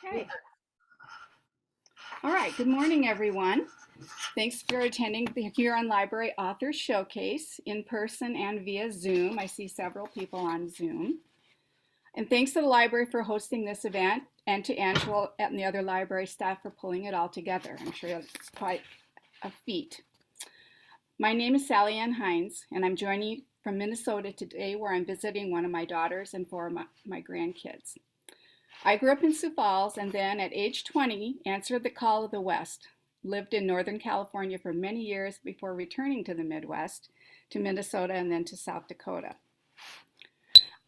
Okay. All right. Good morning, everyone. Thanks for attending the Huron Library Authors Showcase in person and via Zoom. I see several people on Zoom. And thanks to the library for hosting this event and to Angela and the other library staff for pulling it all together. I'm sure it's quite a feat. My name is Sallianne Hines, and I'm joining you from Minnesota today, where I'm visiting one of my daughters and four of my grandkids. I grew up in Sioux Falls and then at age 20 answered the call of the West. Lived in Northern California for many years before returning to the Midwest, to Minnesota and then to South Dakota.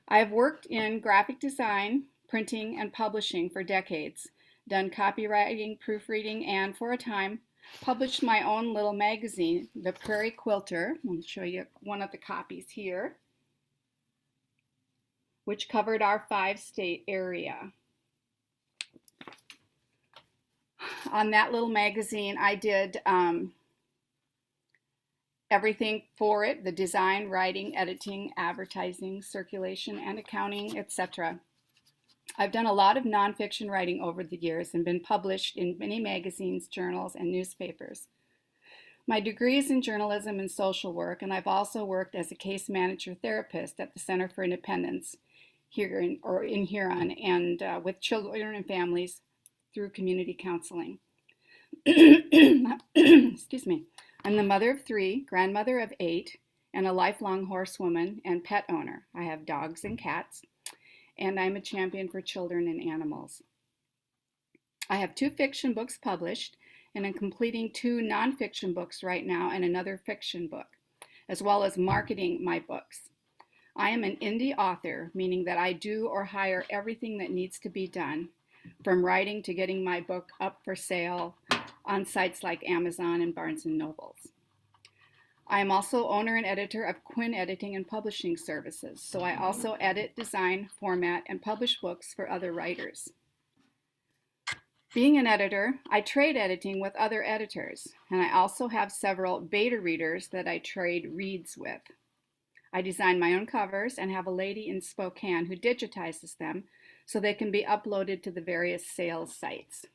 I have worked in graphic design, printing, and publishing for decades, done copywriting, proofreading, and for a time published my own little magazine, the Prairie Quilter. I'll show you one of the copies here, which covered our 5-state area. On that little magazine, I did everything for it: the design, writing, editing, advertising, circulation, and accounting, etc. I've done a lot of nonfiction writing over the years and been published in many magazines, journals, and newspapers. My degree is in journalism and social work, and I've also worked as a case manager therapist at the Center for Independence here in Huron, and with children and families through community counseling. Excuse me. I'm the mother of 3, grandmother of 8, and a lifelong horsewoman and pet owner. I have dogs and cats, and I'm a champion for children and animals. I have 2 fiction books published, and I'm completing 2 nonfiction books right now and another fiction book, as well as marketing my books. I am an indie author, meaning that I do or hire everything that needs to be done, from writing to getting my book up for sale on sites like Amazon and Barnes & Nobles. I am also owner and editor of Quinn Editing and Publishing Services, so I also edit, design, format, and publish books for other writers. Being an editor, I trade editing with other editors, and I also have several beta readers that I trade reads with. I design my own covers and have a lady in Spokane who digitizes them so they can be uploaded to the various sales sites.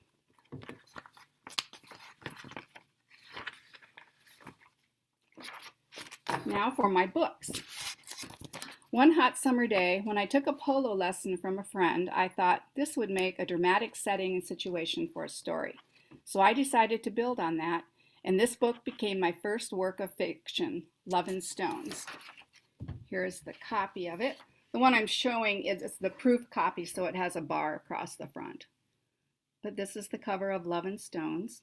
Now for my books. One hot summer day, when I took a polo lesson from a friend, I thought this would make a dramatic setting and situation for a story. So I decided to build on that, and this book became my first work of fiction, Love and Stones. Here's the copy of it. The one I'm showing is the proof copy, so it has a bar across the front. But this is the cover of Love and Stones.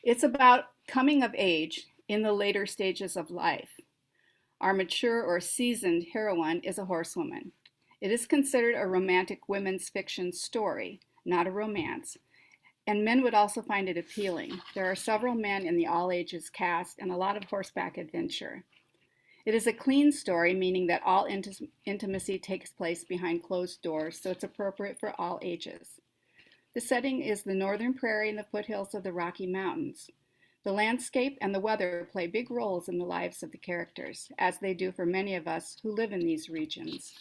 It's about coming of age in the later stages of life. Our mature or seasoned heroine is a horsewoman. It is considered a romantic women's fiction story, not a romance, and men would also find it appealing. There are several men in the all ages cast and a lot of horseback adventure. It is a clean story, meaning that all intimacy takes place behind closed doors, so it's appropriate for all ages. The setting is the northern prairie and the foothills of the Rocky Mountains. The landscape and the weather play big roles in the lives of the characters, as they do for many of us who live in these regions.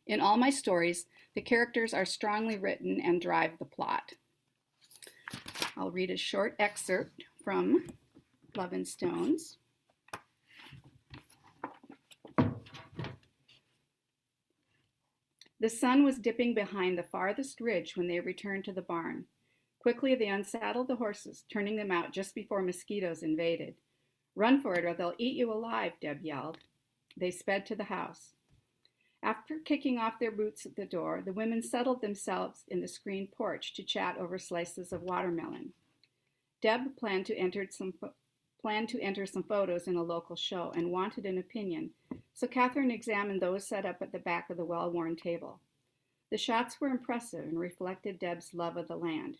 In all my stories, the characters are strongly written and drive the plot. I'll read a short excerpt from Love and Stones. The sun was dipping behind the farthest ridge when they returned to the barn. Quickly they unsaddled the horses, turning them out just before mosquitoes invaded. "Run for it or they'll eat you alive," Deb yelled. They sped to the house. After kicking off their boots at the door, the women settled themselves in the screened porch to chat over slices of watermelon. Deb planned to enter some photos in a local show and wanted an opinion, so Catherine examined those set up at the back of the well-worn table. The shots were impressive and reflected Deb's love of the land.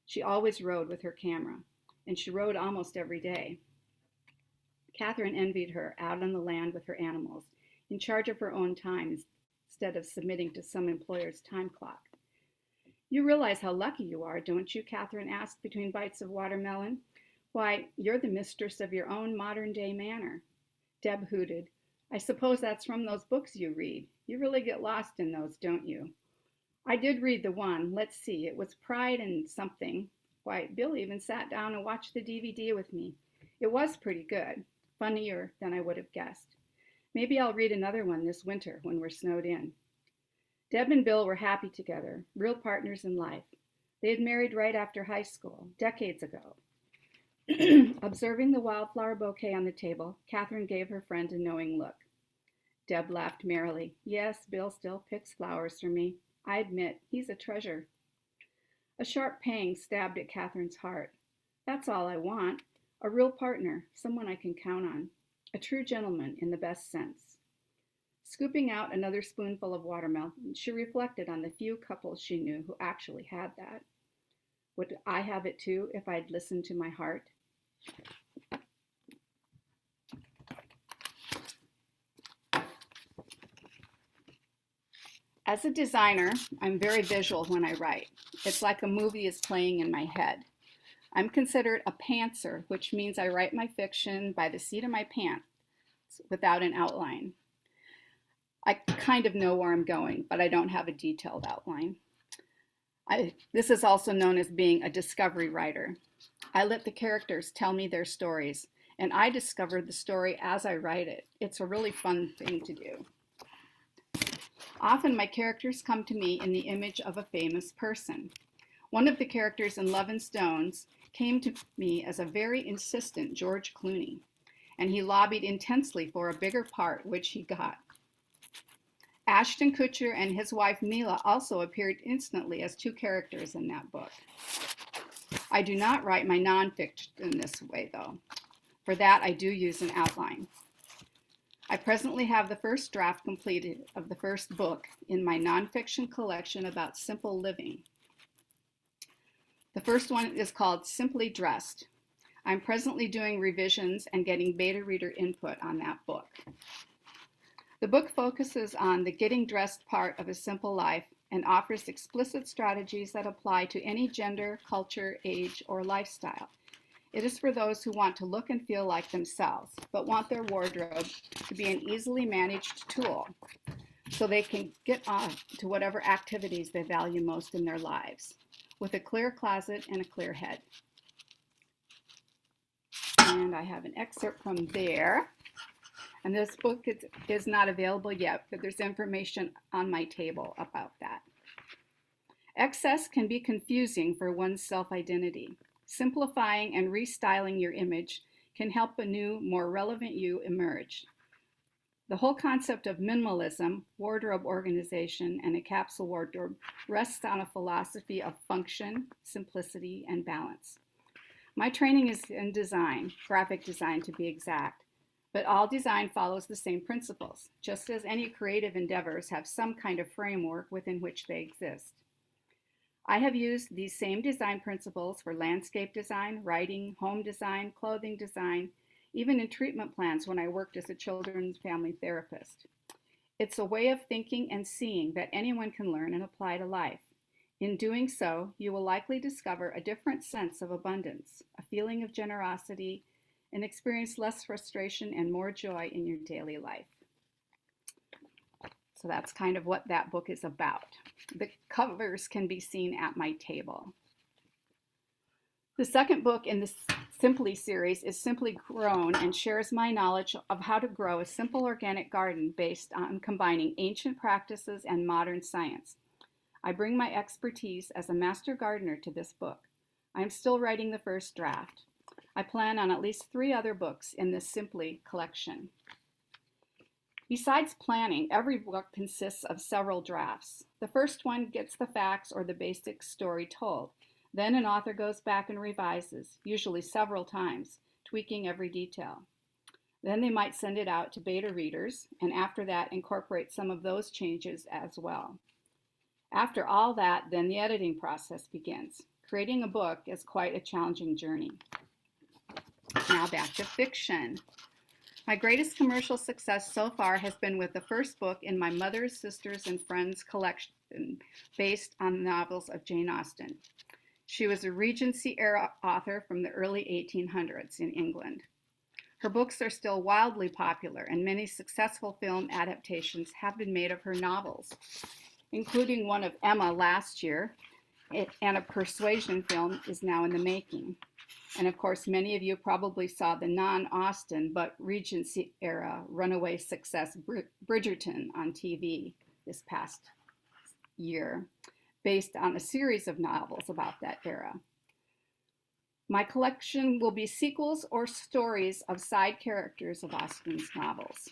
She always rode with her camera, and she rode almost every day. Catherine envied her, out on the land with her animals, in charge of her own time instead of submitting to some employer's time clock. "You realize how lucky you are, don't you?" Catherine asked between bites of watermelon. "Why, you're the mistress of your own modern-day manor." Deb hooted. I suppose that's from those books you read. You really get lost in those, don't you? I did read the one. Let's see. It was Pride and something. Why, Bill even sat down and watched the DVD with me. It was pretty good. Funnier than I would have guessed. Maybe I'll read another one this winter when we're snowed in. Deb and Bill were happy together, real partners in life. They had married right after high school, decades ago. Observing the wildflower bouquet on the table, Catherine gave her friend a knowing look. Deb laughed merrily. Yes, Bill still picks flowers for me. I admit, he's a treasure. A sharp pang stabbed at Catherine's heart. That's all I want. A real partner, someone I can count on. A true gentleman in the best sense. Scooping out another spoonful of watermelon, she reflected on the few couples she knew who actually had that. Would I have it too if I'd listened to my heart? As a designer, I'm very visual when I write. It's like a movie is playing in my head. I'm considered a pantser, which means I write my fiction by the seat of my pants without an outline. I kind of know where I'm going, but I don't have a detailed outline. This is also known as being a discovery writer. I let the characters tell me their stories, and I discover the story as I write it. It's a really fun thing to do. Often my characters come to me in the image of a famous person. One of the characters in Love and Stones came to me as a very insistent George Clooney, and he lobbied intensely for a bigger part, which he got. Ashton Kutcher and his wife Mila also appeared instantly as two characters in that book. I do not write my nonfiction this way, though. For that, I do use an outline. I presently have the first draft completed of the first book in my nonfiction collection about simple living. The first one is called Simply Dressed. I'm presently doing revisions and getting beta reader input on that book. The book focuses on the getting dressed part of a simple life and offers explicit strategies that apply to any gender, culture, age, or lifestyle. It is for those who want to look and feel like themselves, but want their wardrobe to be an easily managed tool so they can get on to whatever activities they value most in their lives, with a clear closet and a clear head. And I have an excerpt from there. And this book is not available yet, but there's information on my table about that. Excess can be confusing for one's self-identity. Simplifying and restyling your image can help a new, more relevant you emerge. The whole concept of minimalism, wardrobe organization, and a capsule wardrobe rests on a philosophy of function, simplicity, and balance. My training is in design, graphic design to be exact, but all design follows the same principles, just as any creative endeavors have some kind of framework within which they exist. I have used these same design principles for landscape design, writing, home design, clothing design, even in treatment plans when I worked as a children's family therapist. It's a way of thinking and seeing that anyone can learn and apply to life. In doing so, you will likely discover a different sense of abundance, a feeling of generosity, and experience less frustration and more joy in your daily life. So that's kind of what that book is about. The covers can be seen at my table. The second book in the Simply series is Simply Grown and shares my knowledge of how to grow a simple organic garden based on combining ancient practices and modern science. I bring my expertise as a master gardener to this book. I am still writing the first draft. I plan on at least 3 other books in this Simply collection. Besides planning, every book consists of several drafts. The first one gets the facts or the basic story told. Then an author goes back and revises, usually several times, tweaking every detail. Then they might send it out to beta readers, and after that incorporate some of those changes as well. After all that, then the editing process begins. Creating a book is quite a challenging journey. Now back to fiction. My greatest commercial success so far has been with the first book in my Mother's, Sisters, and Friends collection based on the novels of Jane Austen. She was a Regency-era author from the early 1800s in England. Her books are still wildly popular, and many successful film adaptations have been made of her novels, including one of Emma last year, and a Persuasion film is now in the making. And of course, many of you probably saw the non-Austen but Regency era runaway success Bridgerton on TV this past year, based on a series of novels about that era. My collection will be sequels or stories of side characters of Austen's novels.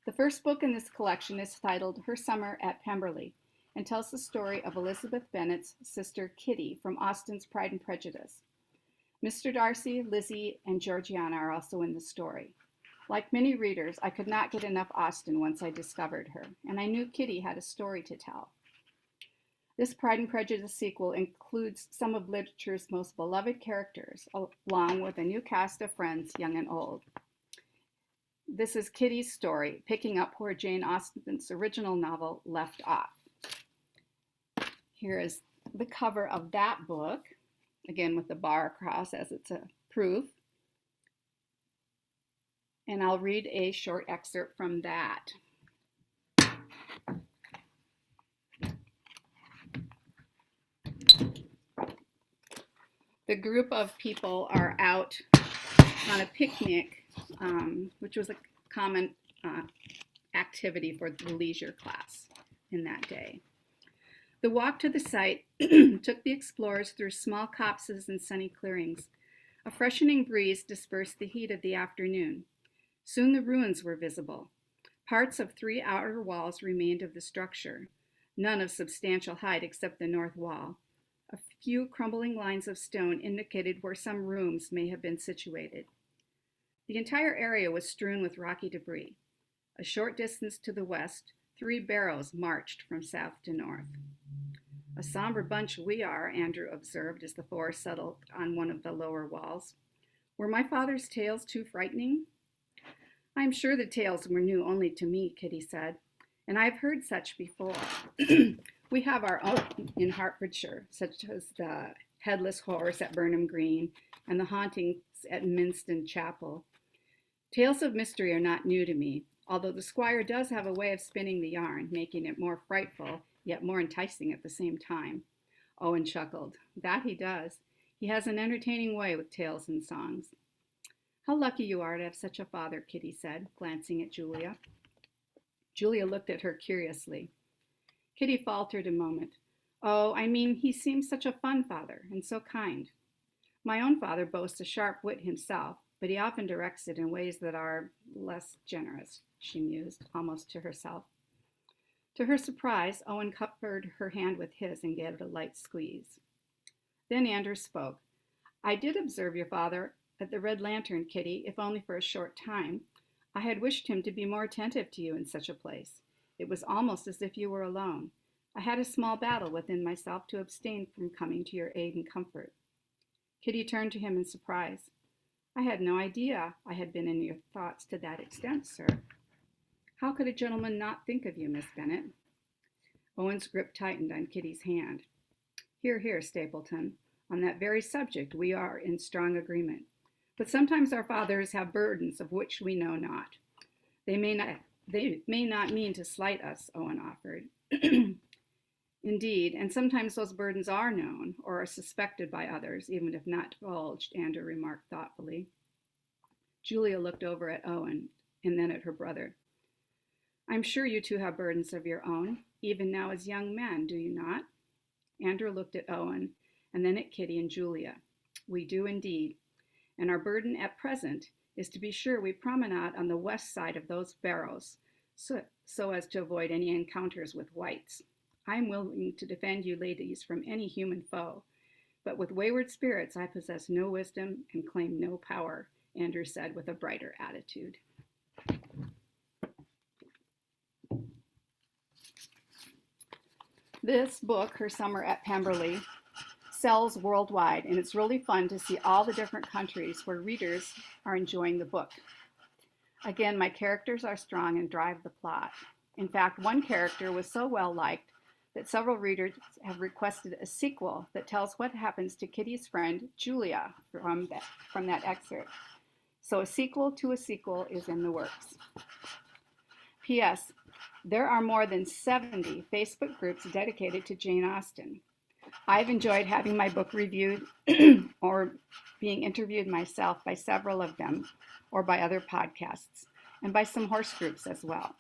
The first book in this collection is titled Her Summer at Pemberley and tells the story of Elizabeth Bennet's sister Kitty from Austen's Pride and Prejudice. Mr. Darcy, Lizzie, and Georgiana are also in the story. Like many readers, I could not get enough Austen once I discovered her, and I knew Kitty had a story to tell. This Pride and Prejudice sequel includes some of literature's most beloved characters, along with a new cast of friends, young and old. This is Kitty's story, picking up where Jane Austen's original novel left off. Here is the cover of that book, again with the bar across as it's a proof. And I'll read a short excerpt from that. The group of people are out on a picnic, which was a common activity for the leisure class in that day. The walk to the site took the explorers through small copses and sunny clearings. A freshening breeze dispersed the heat of the afternoon. Soon the ruins were visible. Parts of 3 outer walls remained of the structure, none of substantial height except the north wall. A few crumbling lines of stone indicated where some rooms may have been situated. The entire area was strewn with rocky debris. A short distance to the west, 3 barrows marched from south to north. A somber bunch we are, Andrew observed as the 4 settled on one of the lower walls. Were my father's tales too frightening? I am sure the tales were new only to me, Kitty said, and I have heard such before. We have our own in Hertfordshire, such as the Headless Horse at Burnham Green and the hauntings at Minston Chapel. Tales of mystery are not new to me, although the squire does have a way of spinning the yarn, making it more frightful, yet more enticing at the same time. Owen chuckled. That he does. He has an entertaining way with tales and songs. How lucky you are to have such a father, Kitty said, glancing at Julia. Julia looked at her curiously. Kitty faltered a moment. Oh, I mean, he seems such a fun father, and so kind. My own father boasts a sharp wit himself, but he often directs it in ways that are less generous, she mused, almost to herself. To her surprise, Owen covered her hand with his and gave it a light squeeze. Then Andrew spoke. I did observe your father at the Red Lantern, Kitty, if only for a short time. I had wished him to be more attentive to you in such a place. It was almost as if you were alone. I had a small battle within myself to abstain from coming to your aid and comfort. Kitty turned to him in surprise. I had no idea I had been in your thoughts to that extent, sir. How could a gentleman not think of you, Miss Bennet? Owen's grip tightened on Kitty's hand. Hear, hear, Stapleton. On that very subject we are in strong agreement. But sometimes our fathers have burdens of which we know not. They may not mean to slight us, Owen offered. Indeed, and sometimes those burdens are known or are suspected by others, even if not divulged, Andrew remarked thoughtfully. Julia looked over at Owen and then at her brother. I'm sure you two have burdens of your own, even now as young men, do you not? Andrew looked at Owen and then at Kitty and Julia. We do indeed, and our burden at present is to be sure we promenade on the west side of those barrows, so as to avoid any encounters with whites. I am willing to defend you ladies from any human foe, but with wayward spirits I possess no wisdom and claim no power, Andrew said with a brighter attitude. This book, Her Summer at Pemberley, sells worldwide, and it's really fun to see all the different countries where readers are enjoying the book. Again, my characters are strong and drive the plot. In fact, one character was so well liked that several readers have requested a sequel that tells what happens to Kitty's friend Julia from that excerpt. So a sequel to a sequel is in the works. P.S. There are more than 70 Facebook groups dedicated to Jane Austen. I've enjoyed having my book reviewed or being interviewed myself by several of them, or by other podcasts, and by some horse groups as well.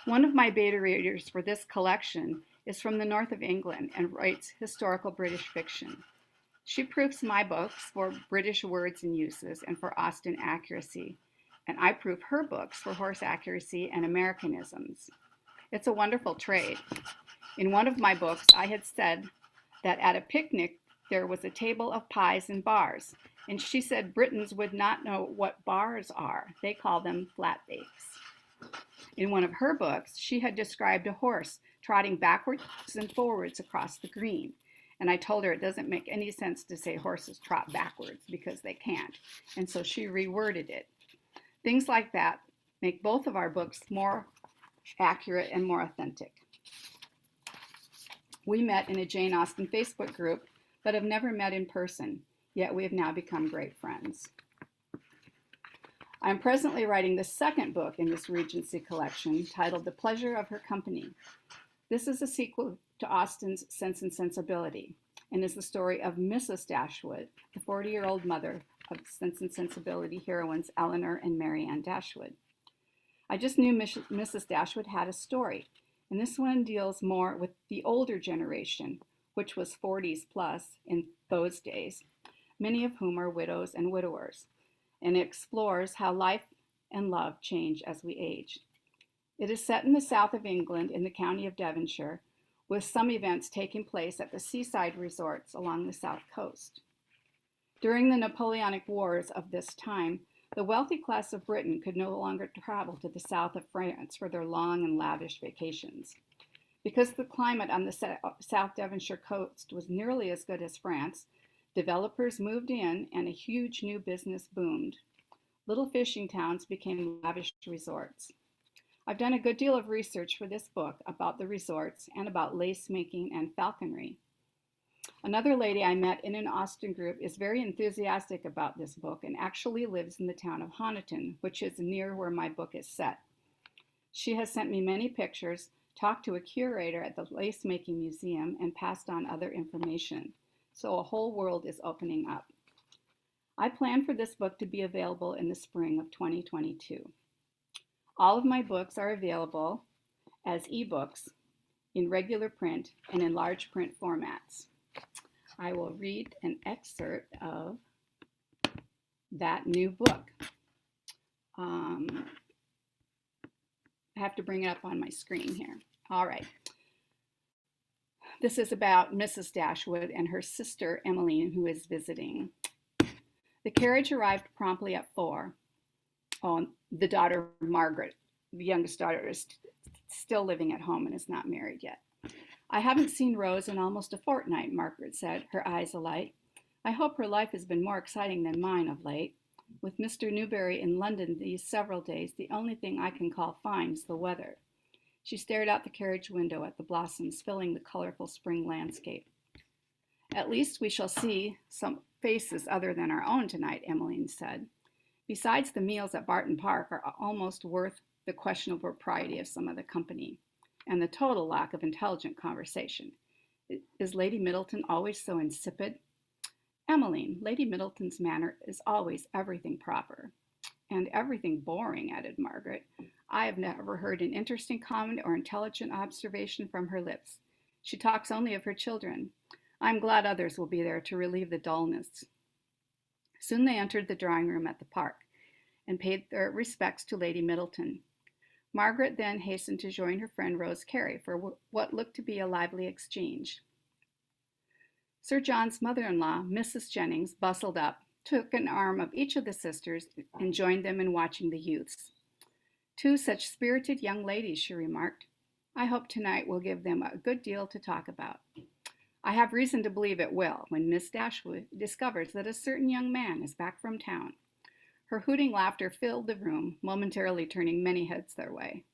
One of my beta readers for this collection is from the north of England and writes historical British fiction. She proofs my books for British words and uses and for Austen accuracy, and I proof her books for horse accuracy and Americanisms. It's a wonderful trade. In one of my books, I had said that at a picnic there was a table of pies and bars, and she said Britons would not know what bars are. They call them flatbakes. In one of her books, she had described a horse trotting backwards and forwards across the green. And I told her it doesn't make any sense to say horses trot backwards because they can't. And so she reworded it. Things like that make both of our books more accurate and more authentic. We met in a Jane Austen Facebook group, but have never met in person, yet we have now become great friends. I am presently writing the second book in this Regency collection, titled The Pleasure of Her Company. This is a sequel to Austen's Sense and Sensibility, and is the story of Mrs. Dashwood, the 40-year-old mother of Sense and Sensibility heroines Eleanor and Marianne Dashwood. I just knew Mrs. Dashwood had a story, and this one deals more with the older generation, which was 40s plus in those days, many of whom are widows and widowers, and it explores how life and love change as we age. It is set in the south of England in the county of Devonshire, with some events taking place at the seaside resorts along the south coast. During the Napoleonic Wars of this time, the wealthy class of Britain could no longer travel to the south of France for their long and lavish vacations. Because the climate on the South Devonshire coast was nearly as good as France, developers moved in and a huge new business boomed. Little fishing towns became lavish resorts. I've done a good deal of research for this book about the resorts and about lace making and falconry. Another lady I met in an Austen group is very enthusiastic about this book and actually lives in the town of Honiton, which is near where my book is set. She has sent me many pictures, talked to a curator at the Lace Making Museum, and passed on other information. So a whole world is opening up. I plan for this book to be available in the spring of 2022. All of my books are available as ebooks in regular print and in large print formats. I will read an excerpt of that new book. I have to bring it up on my screen here. All right. This is about Mrs. Dashwood and her sister Emmeline, who is visiting. The carriage arrived promptly at 4. Oh, the daughter, Margaret, the youngest daughter, is still living at home and is not married yet. I haven't seen Rose in almost a fortnight, Margaret said, her eyes alight. I hope her life has been more exciting than mine of late. With Mr. Newberry in London these several days, the only thing I can call fine is the weather. She stared out the carriage window at the blossoms filling the colorful spring landscape. At least we shall see some faces other than our own tonight, Emmeline said. Besides, the meals at Barton Park are almost worth the questionable propriety of some of the company, and the total lack of intelligent conversation. Is Lady Middleton always so insipid? Emmeline, Lady Middleton's manner is always everything proper. And everything boring, added Margaret. I have never heard an interesting comment or intelligent observation from her lips. She talks only of her children. I'm glad others will be there to relieve the dullness. Soon they entered the drawing room at the park and paid their respects to Lady Middleton. Margaret then hastened to join her friend Rose Carey for what looked to be a lively exchange. Sir John's mother-in-law, Mrs. Jennings, bustled up, took an arm of each of the sisters, and joined them in watching the youths. Two such spirited young ladies, she remarked. I hope tonight will give them a good deal to talk about. I have reason to believe it will when Miss Dashwood discovers that a certain young man is back from town. Her hooting laughter filled the room, momentarily turning many heads their way.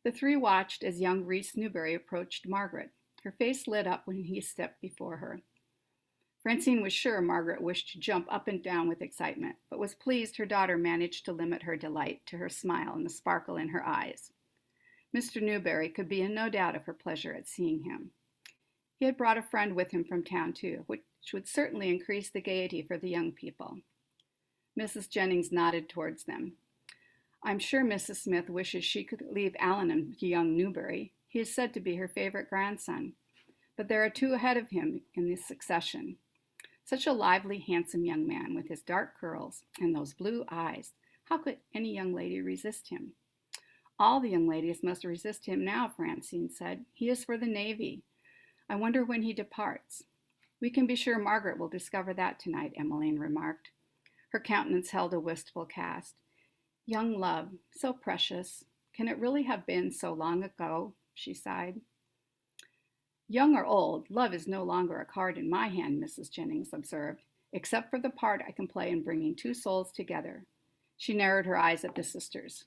The three watched as young Rhys Newberry approached Margaret. Her face lit up when he stepped before her. Francine was sure Margaret wished to jump up and down with excitement, but was pleased her daughter managed to limit her delight to her smile and the sparkle in her eyes. Mr. Newberry could be in no doubt of her pleasure at seeing him. He had brought a friend with him from town, too, which would certainly increase the gaiety for the young people. Mrs. Jennings nodded towards them. I'm sure Mrs. Smith wishes she could leave Alan and young Newberry. He is said to be her favorite grandson. But there are two ahead of him in the succession. Such a lively, handsome young man with his dark curls and those blue eyes. How could any young lady resist him? All the young ladies must resist him now, Francine said. He is for the Navy. I wonder when he departs. We can be sure Margaret will discover that tonight, Emmeline remarked. Her countenance held a wistful cast. Young love, so precious. Can it really have been so long ago? She sighed. Young or old, love is no longer a card in my hand, Mrs. Jennings observed, except for the part I can play in bringing two souls together. She narrowed her eyes at the sisters.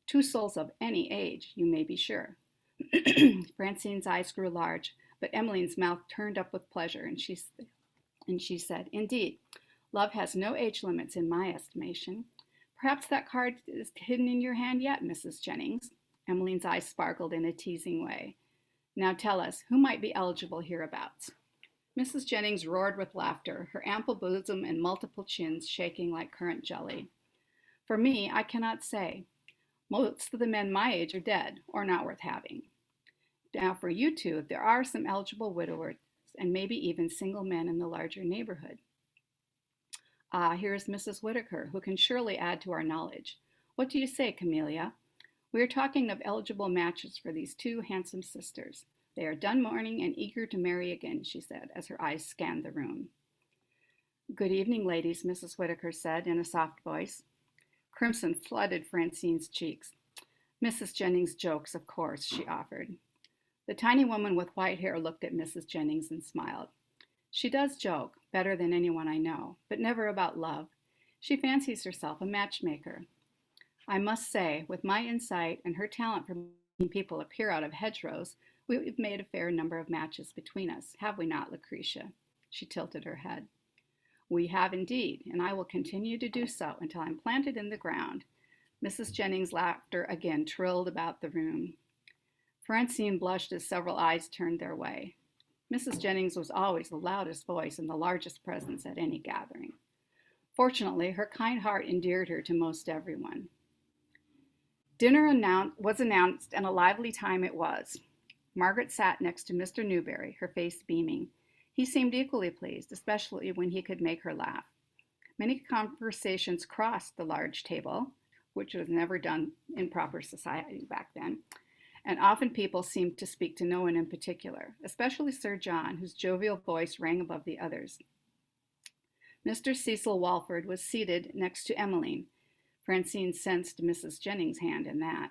Two souls of any age, you may be sure. Francine's eyes grew large, but Emmeline's mouth turned up with pleasure, and she said, Indeed, love has no age limits in my estimation. Perhaps that card is hidden in your hand yet, Mrs. Jennings. Emmeline's eyes sparkled in a teasing way. Now tell us, who might be eligible hereabouts? Mrs. Jennings roared with laughter, her ample bosom and multiple chins shaking like currant jelly. For me, I cannot say. Most of the men my age are dead, or not worth having. Now for you two, there are some eligible widowers, and maybe even single men in the larger neighborhood. Ah, here is Mrs. Whitaker, who can surely add to our knowledge. What do you say, Camellia? We are talking of eligible matches for these two handsome sisters. They are done mourning and eager to marry again, she said, as her eyes scanned the room. Good evening, ladies, Mrs. Whitaker said in a soft voice. Crimson flooded Francine's cheeks. Mrs. Jennings jokes, of course, she offered. The tiny woman with white hair looked at Mrs. Jennings and smiled. She does joke, better than anyone I know, but never about love. She fancies herself a matchmaker. I must say, with my insight and her talent for making people appear out of hedgerows, we've made a fair number of matches between us, have we not, Lucretia? She tilted her head. We have indeed, and I will continue to do so until I'm planted in the ground. Mrs. Jennings' laughter again trilled about the room. Francine blushed as several eyes turned their way. Mrs. Jennings was always the loudest voice and the largest presence at any gathering. Fortunately, her kind heart endeared her to most everyone. Dinner was announced, and a lively time it was. Margaret sat next to Mr. Newberry, her face beaming. He seemed equally pleased, especially when he could make her laugh. Many conversations crossed the large table, which was never done in proper society back then, and often people seemed to speak to no one in particular, especially Sir John, whose jovial voice rang above the others. Mr. Cecil Walford was seated next to Emmeline. Francine sensed Mrs. Jennings' hand in that.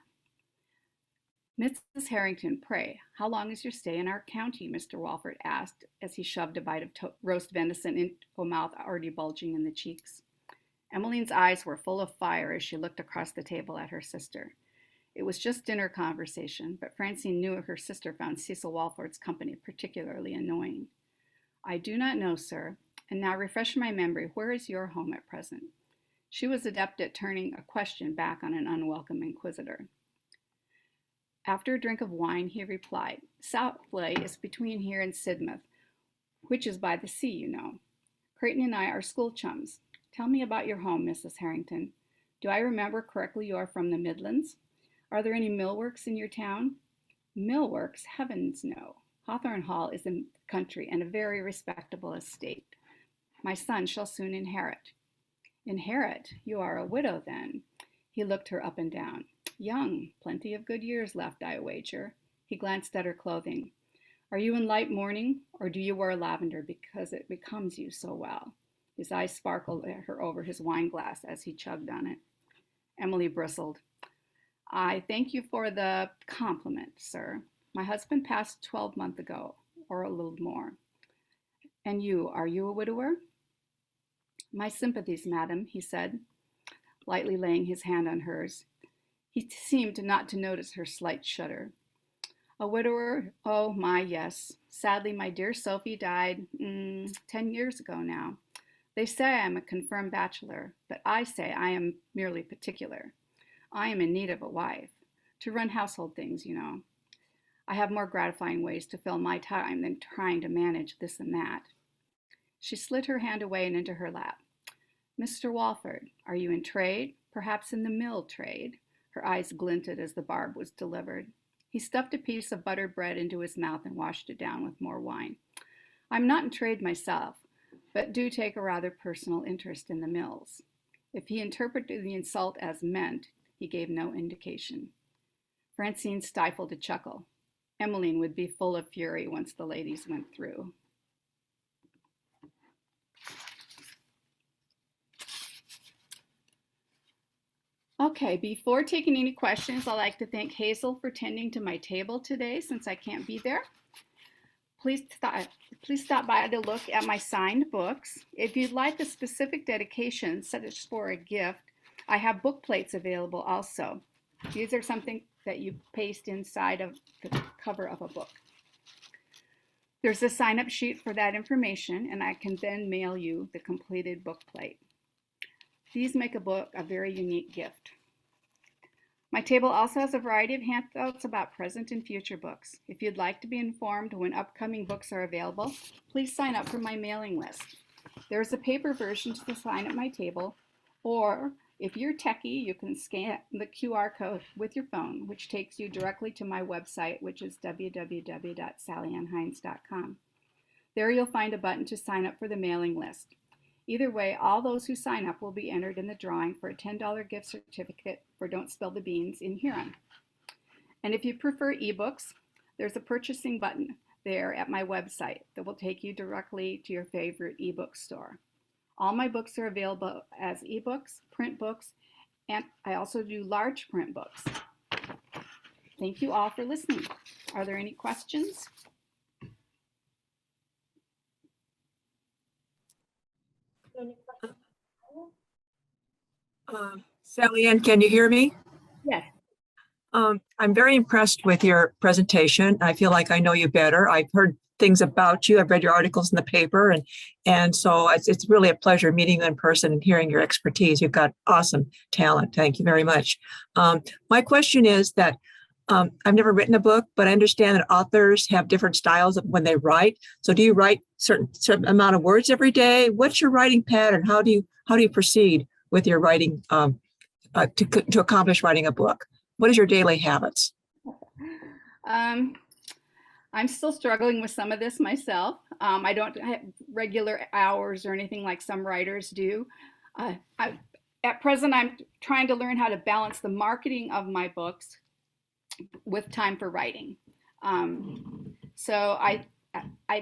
Mrs. Harrington, pray, how long is your stay in our county? Mr. Walford asked as he shoved a bite of roast venison into a mouth already bulging in the cheeks. Emmeline's eyes were full of fire as she looked across the table at her sister. It was just dinner conversation, but Francine knew her sister found Cecil Walford's company particularly annoying. I do not know, sir, and now refresh my memory, where is your home at present? She was adept at turning a question back on an unwelcome inquisitor. After a drink of wine, he replied, Southley is between here and Sidmouth, which is by the sea, you know. Creighton and I are school chums. Tell me about your home, Mrs. Harrington. Do I remember correctly you are from the Midlands? Are there any millworks in your town? Millworks? Heavens, no. Hawthorne Hall is in the country and a very respectable estate. My son shall soon inherit. Inherit? You are a widow, then. He looked her up and down. Young, plenty of good years left, I wager. He glanced at her clothing. Are you in light mourning, or do you wear lavender because it becomes you so well? His eyes sparkled at her over his wine glass as he chugged on it. Emily bristled. I thank you for the compliment, sir. My husband passed 12 months ago, or a little more. And you, are you a widower? My sympathies, madam, he said, lightly laying his hand on hers. He seemed not to notice her slight shudder. A widower, oh my, yes. Sadly, my dear Sophie died 10 years ago now. They say I am a confirmed bachelor, but I say I am merely particular. I am in need of a wife, to run household things, you know. I have more gratifying ways to fill my time than trying to manage this and that. She slid her hand away and into her lap. Mr. Walford, are you in trade? Perhaps in the mill trade? Her eyes glinted as the barb was delivered. He stuffed a piece of buttered bread into his mouth and washed it down with more wine. I'm not in trade myself, but do take a rather personal interest in the mills. If he interpreted the insult as meant, he gave no indication. Francine stifled a chuckle. Emmeline would be full of fury once the ladies went through. Okay, before taking any questions, I'd like to thank Hazel for tending to my table today since I can't be there. Please stop by to look at my signed books. If you'd like a specific dedication, such as for a gift, I have book plates available also. These are something that you paste inside of the cover of a book. There's a sign-up sheet for that information, and I can then mail you the completed book plate. These make a book a very unique gift. My table also has a variety of handouts about present and future books. If you'd like to be informed when upcoming books are available, please sign up for my mailing list. There is a paper version to sign at my table, or if you're techie, you can scan the QR code with your phone, which takes you directly to my website, which is www.saliannehines.com. There you'll find a button to sign up for the mailing list. Either way, all those who sign up will be entered in the drawing for a $10 gift certificate for Don't Spill the Beans in Huron. And if you prefer ebooks, there's a purchasing button there at my website that will take you directly to your favorite ebook store. All my books are available as ebooks, print books, and I also do large print books. Thank you all for listening. Are there any questions? Sallianne, can you hear me? Yes. I'm very impressed with your presentation. I feel like I know you better. I've heard things about you. I've read your articles in the paper, and so it's really a pleasure meeting you in person and hearing your expertise. You've got awesome talent. Thank you very much. My question is that I've never written a book, but I understand that authors have different styles of when they write. So do you write certain amount of words every day? What's your writing pattern? How do you proceed with your writing to accomplish writing a book? What is your daily habits? I'm still struggling with some of this myself. I don't have regular hours or anything like some writers do. At present, I'm trying to learn how to balance the marketing of my books with time for writing. So I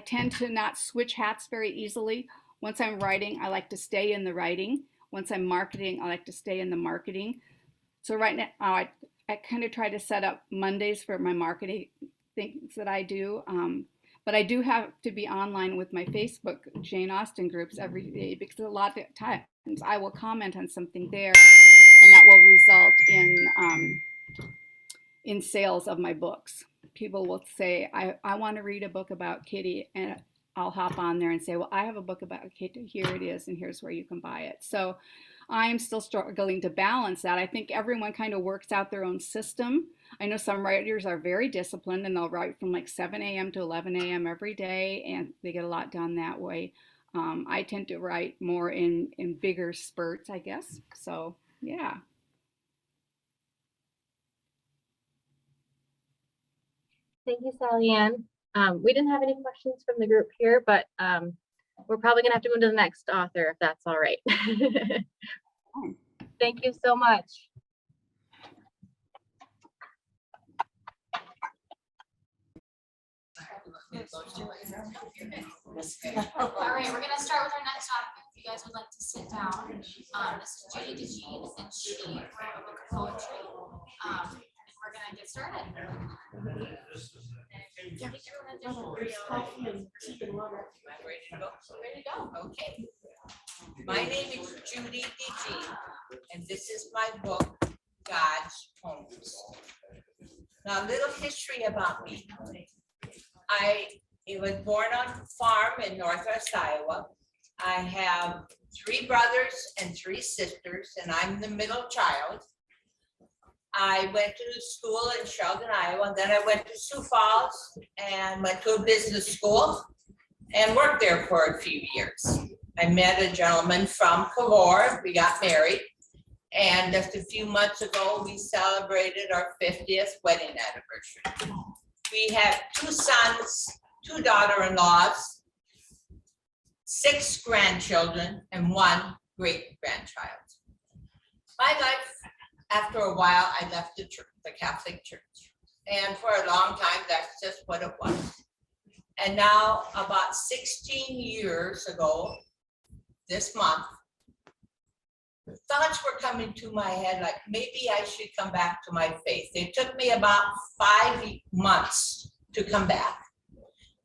tend to not switch hats very easily. Once I'm writing, I like to stay in the writing. Once I'm marketing, I like to stay in the marketing. So right now, I kind of try to set up Mondays for my marketing things that I do. But I do have to be online with my Facebook Jane Austen groups every day, because a lot of times I will comment on something there, and that will result in sales of my books. People will say, I want to read a book about Kitty, and I'll hop on there and say, well, I have a book about Kitty, here it is, and here's where you can buy it. So I'm still struggling to balance that. I think everyone kind of works out their own system. I know some writers are very disciplined, and they'll write from like 7 a.m. to 11 a.m. every day, and they get a lot done that way. I tend to write more in bigger spurts, I guess. So yeah. Thank you, Sallianne. We didn't have any questions from the group here, but we're probably gonna have to move to the next author if that's all right. Thank you so much. All right, we're gonna start with our next topic. If you guys would like to sit down, this is Judy DeJean, and she wrote a book of poetry. And we're gonna get started. Ready to go? Okay. My name is Judy DeJean, and this is my book, God's Poems. Now, a little history about me. I was born on a farm in northwest Iowa. I have 3 brothers and 3 sisters, and I'm the middle child. I went to school in Sheldon, Iowa, and then I went to Sioux Falls and went to a business school and worked there for a few years. I met a gentleman from Cavor. We got married, and just a few months ago, we celebrated our 50th wedding anniversary. We have 2 sons, 2 daughter-in-laws, 6 grandchildren, and 1 great-grandchild. My life, after a while, I left the church, the Catholic Church. And for a long time, that's just what it was. And now, about 16 years ago, this month, thoughts were coming to my head like maybe I should come back to my faith. It took me about 5 months to come back.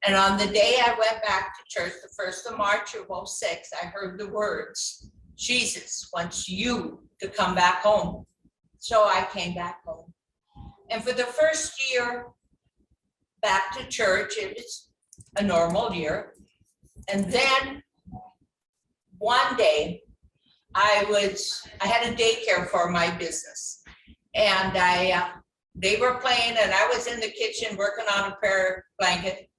And on the day I went back to church, the 1st of March of 2006, I heard the words, Jesus wants you to come back home. So I came back home. And for the first year back to church, it was a normal year. And then one day I had a daycare for my business, and they were playing, and I was in the kitchen working on a prayer blanket,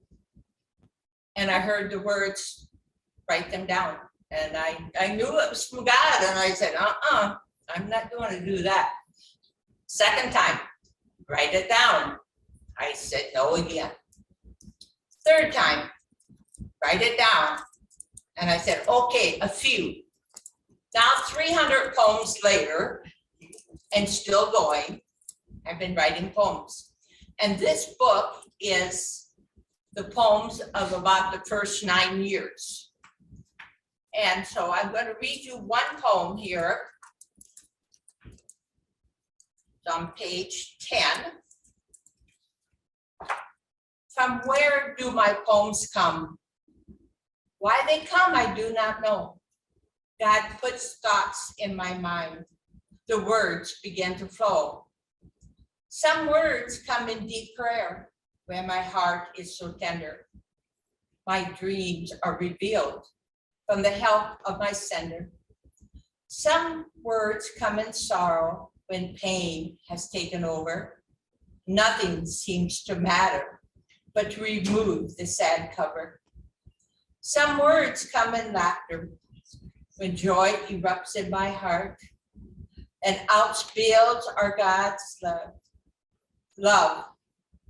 and I heard the words, write them down. And I knew it was from God, and I said, I'm not going to do that. Second time, write it down. I said no again. Third time, write it down. And I said, okay, a few. Now 300 poems later, and still going, I've been writing poems. And this book is the poems of about the first 9 years. And so I'm going to read you one poem here. It's on page 10. From where do my poems come? Why they come, I do not know. God puts thoughts in my mind. The words begin to flow. Some words come in deep prayer where my heart is so tender. My dreams are revealed from the help of my sender. Some words come in sorrow when pain has taken over. Nothing seems to matter but to remove the sad cover. Some words come in laughter when joy erupts in my heart and outspills our God's love. Love,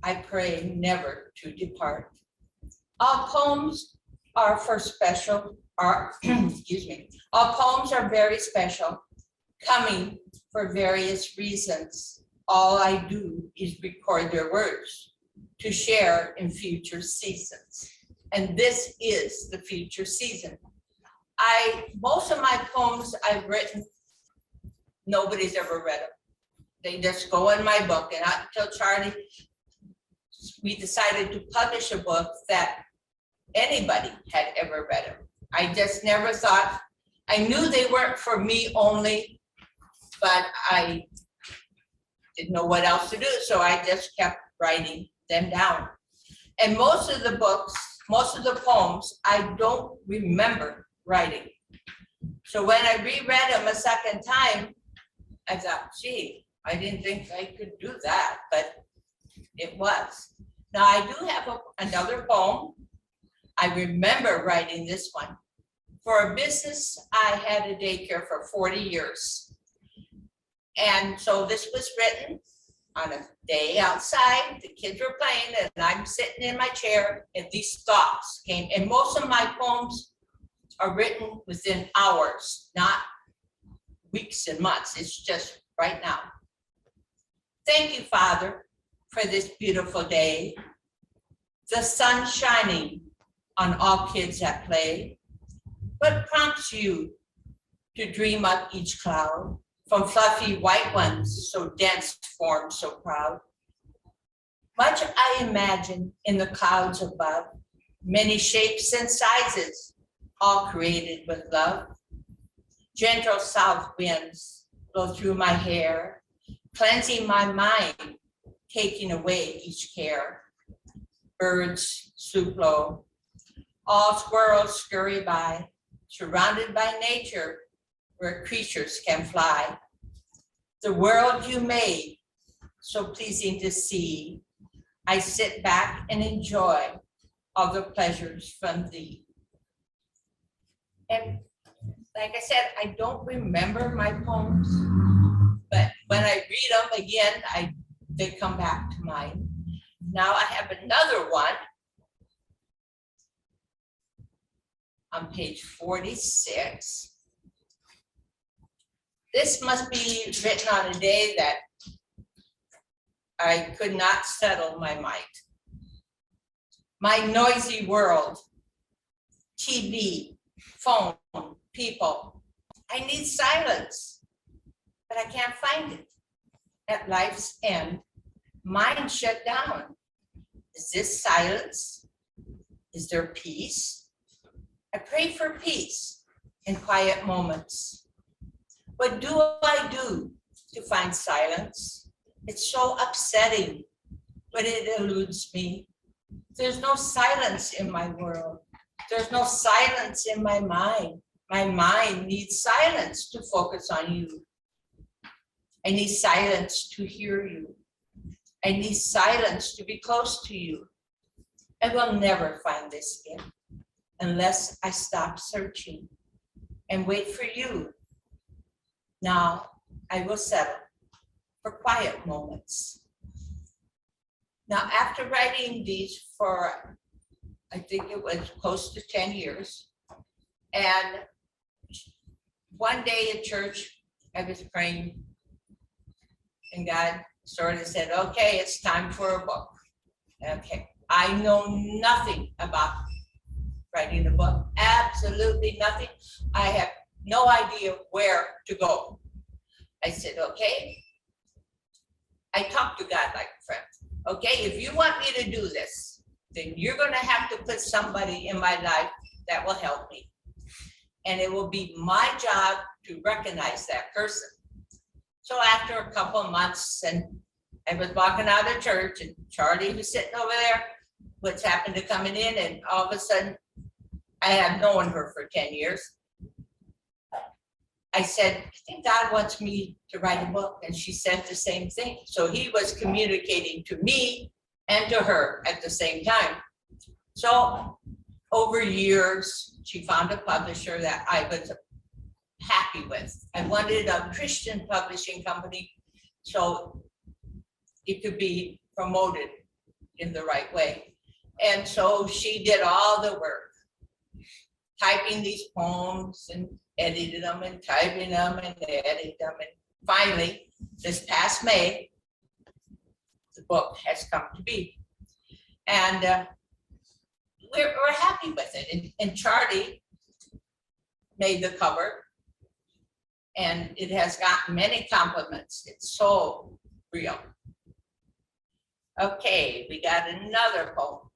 I pray never to depart. All poems are all poems are very special, coming for various reasons. All I do is record their words to share in future seasons. And this is the future season. Most of my poems I've written, nobody's ever read them. They just go in my book, and until Charlie, we decided to publish a book that anybody had ever read them. I just never thought, I knew they weren't for me only, but I didn't know what else to do, so I just kept writing them down. And most of the books, most of the poems, I don't remember writing. So when I reread them a second time, I thought, gee, I didn't think I could do that, but it was. Now I do have another poem. I remember writing this one. For a business, I had a daycare for 40 years. And so this was written on a day outside, the kids were playing, and I'm sitting in my chair, and these thoughts came. And most of my poems are written within hours, not weeks and months. It's just right now. Thank you, Father, for this beautiful day. The sun shining on all kids at play. What prompts you to dream up each cloud? From fluffy white ones, so dense, formed so proud. Much I imagine in the clouds above, many shapes and sizes, all created with love. Gentle south winds blow through my hair, cleansing my mind taking away each care. Birds swoop low, all squirrels scurry by, surrounded by nature where creatures can fly. The world you made, so pleasing to see, I sit back and enjoy all the pleasures from thee. And like I said, I don't remember my poems, but when I read them again, they come back to mind. Now I have another one on page 46. This must be written on a day that I could not settle my mind. My noisy world, TV, phone, people. I need silence, but I can't find it. At life's end, mine shut down. Is this silence? Is there peace? I pray for peace in quiet moments. What do I do to find silence? It's so upsetting, but it eludes me. There's no silence in my world. There's no silence in my mind. My mind needs silence to focus on you. I need silence to hear you. I need silence to be close to you. I will never find this gift unless I stop searching and wait for you. Now I will settle for quiet moments. Now, after writing these for, I think it was close to 10 years, and one day at church, I was praying, and God sort of said, okay, it's time for a book. Okay, I know nothing about writing a book, absolutely nothing. I have no idea where to go. I said, okay. I talked to God like a friend. Okay, if you want me to do this, then you're going to have to put somebody in my life that will help me. And it will be my job to recognize that person. So after a couple of months, and I was walking out of church, and Charlie was sitting over there, which happened to coming in, and all of a sudden, I had known her for 10 years. I said, I think God wants me to write a book. And she said the same thing. So he was communicating to me and to her at the same time. So over years, she found a publisher that I was happy with. I wanted a Christian publishing company so it could be promoted in the right way. And so she did all the work, typing these poems and edited them and typing them and editing them. And finally, this past May, the book has come to be. And we're happy with it. And Charlie made the cover, and it has gotten many compliments. It's so real. Okay, we got another poem.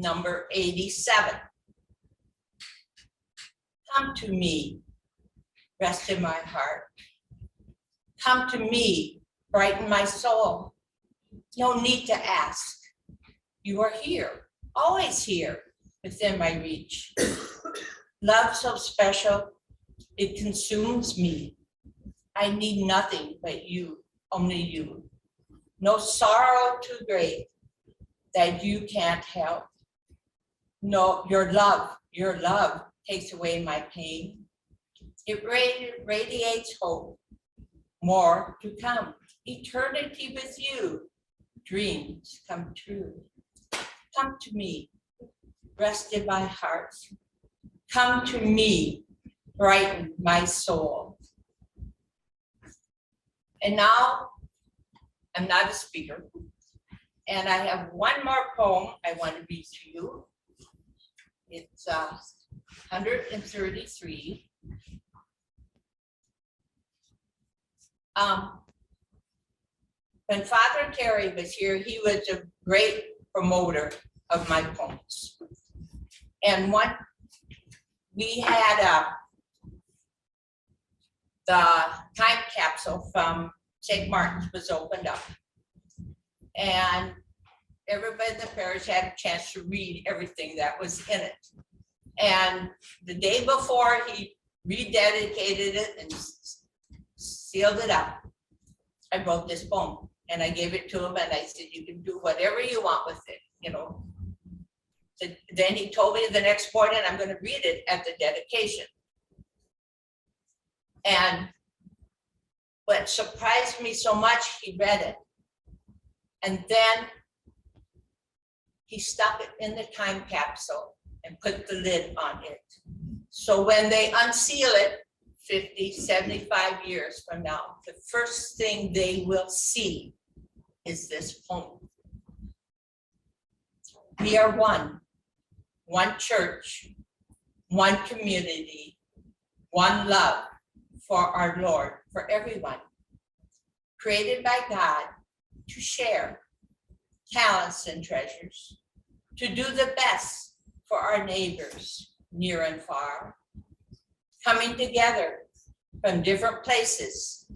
Number 87. Come to me, rest in my heart. Come to me, brighten my soul. No need to ask. You are here, always here, within my reach. Love so special, it consumes me. I need nothing but you, only you. No sorrow too great that you can't help. No, your love takes away my pain. It radiates hope, more to come. Eternity with you, dreams come true. Come to me, rest in my heart. Come to me, brighten my soul. And now, I'm not a speaker, and I have one more poem I want to read to you. It's 133. When Father Terry was here, he was a great promoter of my poems. And we had the time capsule from St. Martin's was opened up. And everybody in the parish had a chance to read everything that was in it. And the day before, he rededicated it and sealed it up. I wrote this poem and I gave it to him and I said, you can do whatever you want with it, you know. So then he told me the next morning, I'm going to read it at the dedication. And what surprised me so much, he read it. And then he stuck it in the time capsule and put the lid on it. So when they unseal it 50, 75 years from now, the first thing they will see is this poem. We are one church, one community, one love for our Lord, for everyone. Created by God to share talents and treasures, to do the best for our neighbors near and far, coming together from different places,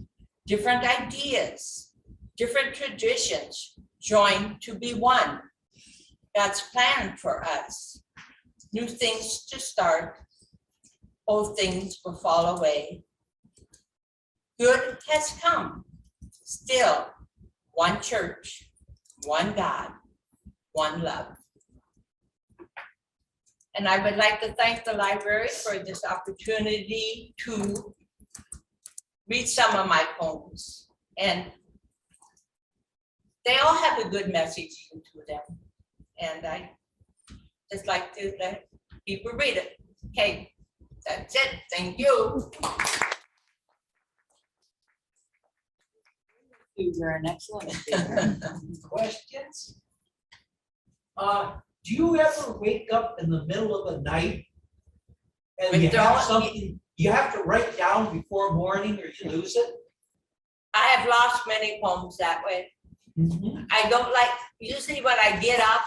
different ideas, different traditions, joined to be one. God's plan for us. New things to start, old things will fall away. Good has come, still one church, one God, one love. And I would like to thank the library for this opportunity to read some of my poems. And they all have a good message to them. And I just like to let people read it. Okay, that's it. Thank you. You're an excellent speaker. Questions? Do you ever wake up in the middle of the night and you have something you have to write down before morning or you lose it? I have lost many poems that way. I don't like, usually when I get up,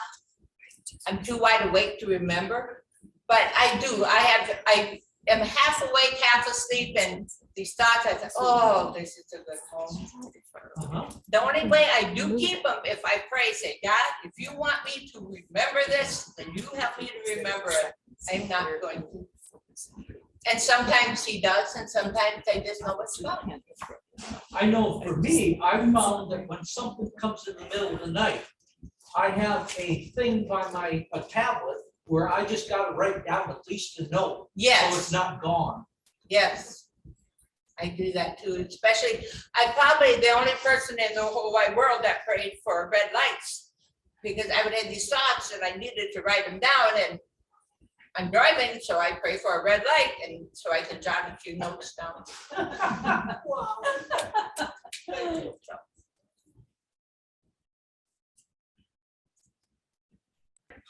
I'm too wide awake to remember, but I do. I am half awake, half asleep, and these thoughts, I think, oh, this is a good poem. The only way I do keep them, if I pray, say, God, if you want me to remember this, then you help me to remember it. I'm not going to. And sometimes he does, and sometimes I just know what's going. I know for me, I've found that when something comes in the middle of the night, I have a thing by a tablet where I just got to write down at least a note. Yes. So it's not gone. Yes, I do that too, especially, I'm probably the only person in the whole wide world that prayed for red lights, because I would have these thoughts and I needed to write them down, and I'm driving, so I pray for a red light, and so I can jot a few notes down. Wow.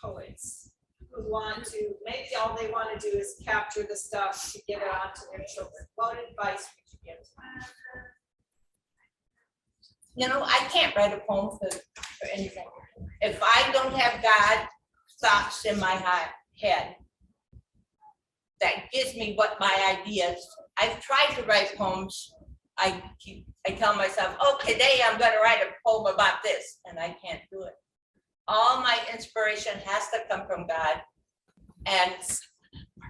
Poets who want to, maybe all they want to do is capture the stuff to get it on to their children. What advice would you give to them? You know, I can't write a poem for anything. If I don't have God thoughts in my head, that gives me what my ideas. I've tried to write poems. I tell myself, oh, today I'm going to write a poem about this, and I can't do it. All my inspiration has to come from God, and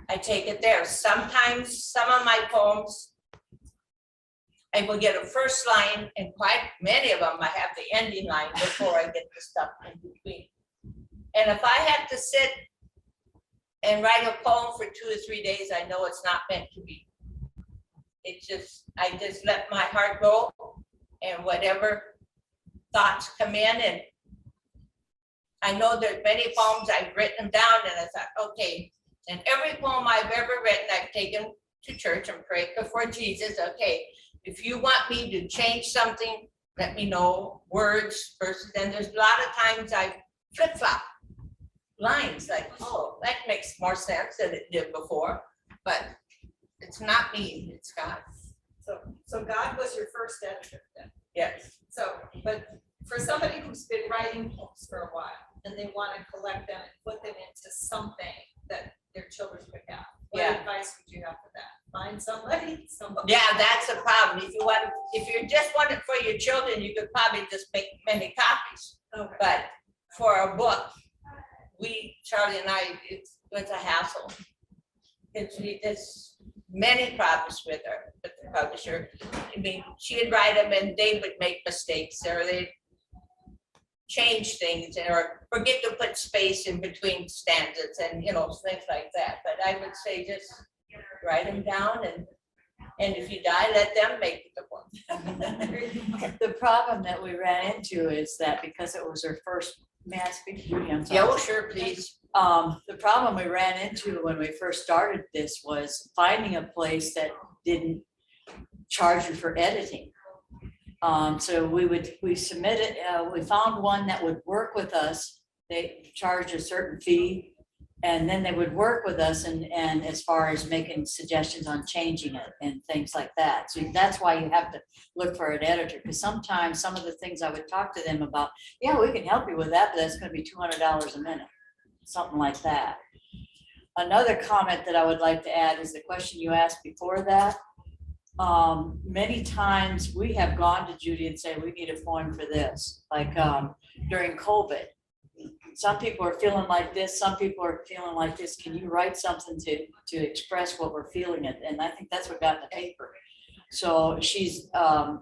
I take it there. Sometimes some of my poems, I will get a first line, and quite many of them, I have the ending line before I get the stuff in between. And if I have to sit and write a poem for 2 or 3 days, I know it's not meant to be. It's just, I just let my heart go, and whatever thoughts come in, and I know there's many poems I've written down, and I thought, okay, and every poem I've ever written, I've taken to church and prayed before Jesus. Okay, if you want me to change something, let me know, words, verses. And there's a lot of times I flip-flop lines, like, oh, that makes more sense than it did before, but it's not me, it's God. So God was your first editor then. Yes. So, but for somebody who's been writing poems for a while and they want to collect them and put them into something that their children could have, what Yeah. advice would you have for that? find somebody, so. Yeah, that's a problem. If you just want it for your children, you could probably just make many copies. Okay. But for a book, Charlie and I, it was a hassle. There's many problems with the publisher. I mean, she'd write them and they would make mistakes, or they'd change things, or forget to put space in between stanzas, and things like that. But I would say just write them down, and if you die, let them make the book. The problem that we ran into is that because it was her first, may I speak to Judy? I'm sorry. Yeah, well, sure, please. The problem we ran into when we first started this was finding a place that didn't charge you for editing. So we submitted, we found one that would work with us. They charge a certain fee, and then they would work with us and as far as making suggestions on changing it and things like that. So that's why you have to look for an editor, because sometimes some of the things I would talk to them about, yeah, we can help you with that, but that's going to be $200 a minute, something like that. Another comment that I would like to add is the question you asked before that. Many times we have gone to Judy and say, we need a poem for this, like during COVID. Some people are feeling like this, some people are feeling like this. Can you write something to express what we're feeling? And I think that's what got in the paper. So she's,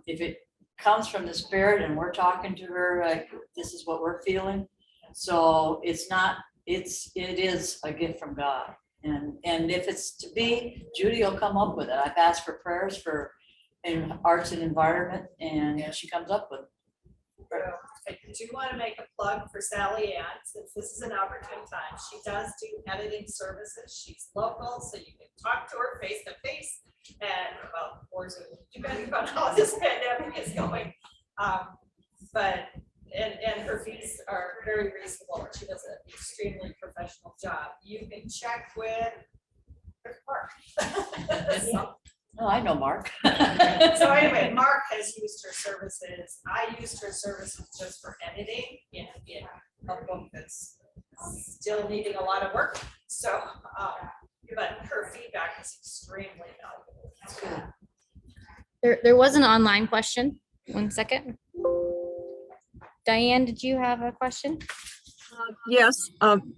if it comes from the spirit and we're talking to her, like, this is what we're feeling. So it's not, it is a gift from God. And if it's to be, Judy will come up with it. I've asked for prayers for in arts and environment, and she comes up with it. I do want to make a plug for Sallianne, since this is an opportune time. She does do editing services. She's local, so you can talk to her face to face, and or Zoom, depending on how this pandemic is going. But her fees are very reasonable. She does an extremely professional job. You can check with Mark. Oh, I know Mark. So anyway, Mark has used her services. I used her services just for editing in a book that's still needing a lot of work. So, but her feedback is extremely valuable. There was an online question. 1 second. Diane, did you have a question? Yes,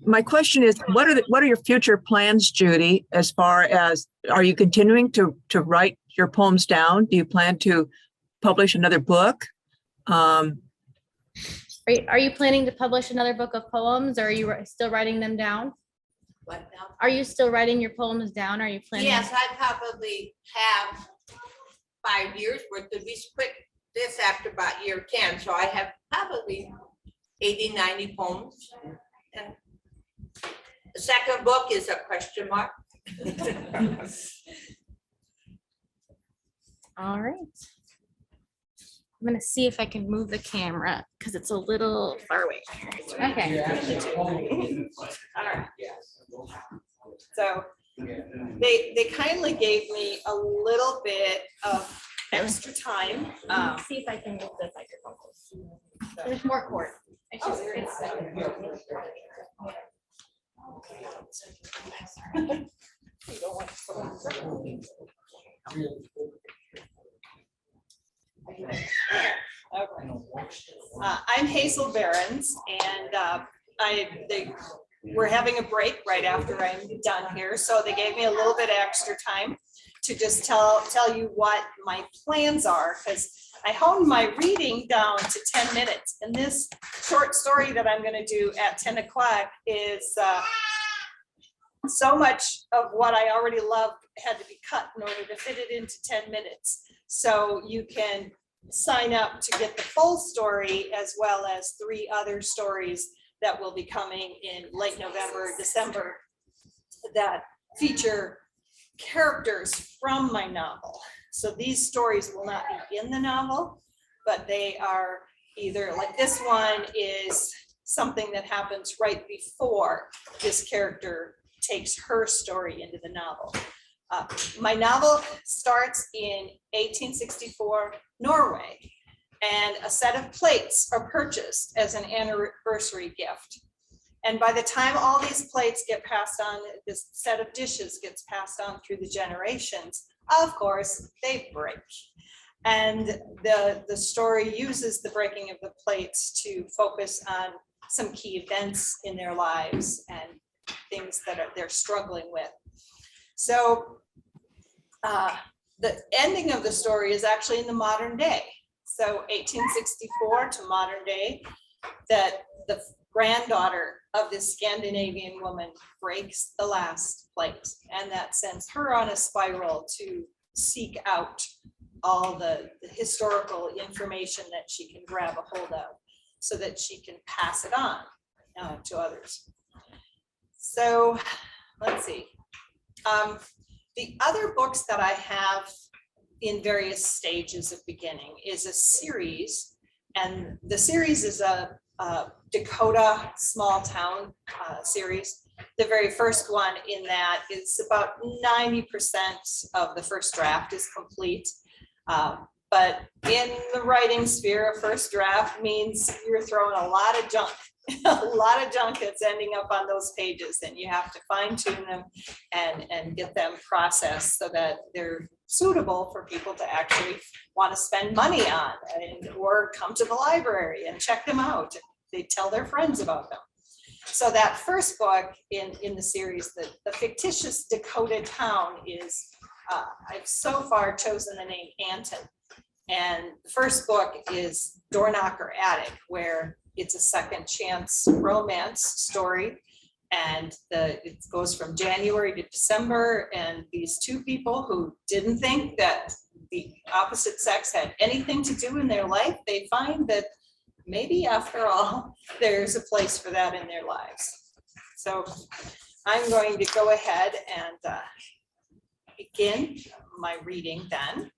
my question is, what are your future plans, Judy, as far as, are you continuing to write your poems down? Do you plan to publish another book? Are you planning to publish another book of poems, or are you still writing them down? What now? Are you still writing your poems down? Are you planning? Yes, I probably have 5 years worth of these quick, this after about year 10. So I have probably 80, 90 poems. And the second book is a question mark. All right. I'm gonna see if I can move the camera because it's a little far away. Okay. All right. So they kindly gave me a little bit of extra time. See if I can move the microphone. There's more cord. I'm Hazel Behrens, and we're having a break right after I'm done here, so they gave me a little bit of extra time to just tell you what my plans are, because I honed my reading down to 10 minutes, and this short story that I'm going to do at 10 o'clock is so much of what I already loved had to be cut in order to fit it into 10 minutes. So you can sign up to get the full story, as well as 3 other stories that will be coming in late November, December, that feature characters from my novel. So these stories will not be in the novel, but they are either, like this one is something that happens right before this character takes her story into the novel. My novel starts in 1864 Norway, and a set of plates are purchased as an anniversary gift. And by the time all these plates get passed on, this set of dishes gets passed on through the generations, of course, they break. And the story uses the breaking of the plates to focus on some key events in their lives and things that they're struggling with. So the ending of the story is actually in the modern day. So 1864 to modern day, that the granddaughter of this Scandinavian woman breaks the last plate, and that sends her on a spiral to seek out all the historical information that she can grab a hold of so that she can pass it on to others. So let's see. The other books that I have in various stages of beginning is a series, and the series is a Dakota small town series. The very first one in that is about 90% of the first draft is complete. But in the writing sphere, a first draft means you're throwing a lot of junk, a lot of junk that's ending up on those pages, and you have to fine tune them and get them processed so that they're suitable for people to actually want to spend money on or come to the library and check them out. They tell their friends about them. So that first book in the series, the fictitious Dakota town is, I've so far chosen the name Anton. And the first book is Door Knocker Attic, where it's a second chance romance story. And it goes from January to December. And these two people who didn't think that the opposite sex had anything to do in their life, they find that maybe after all, there's a place for that in their lives. So I'm going to go ahead and begin my reading then.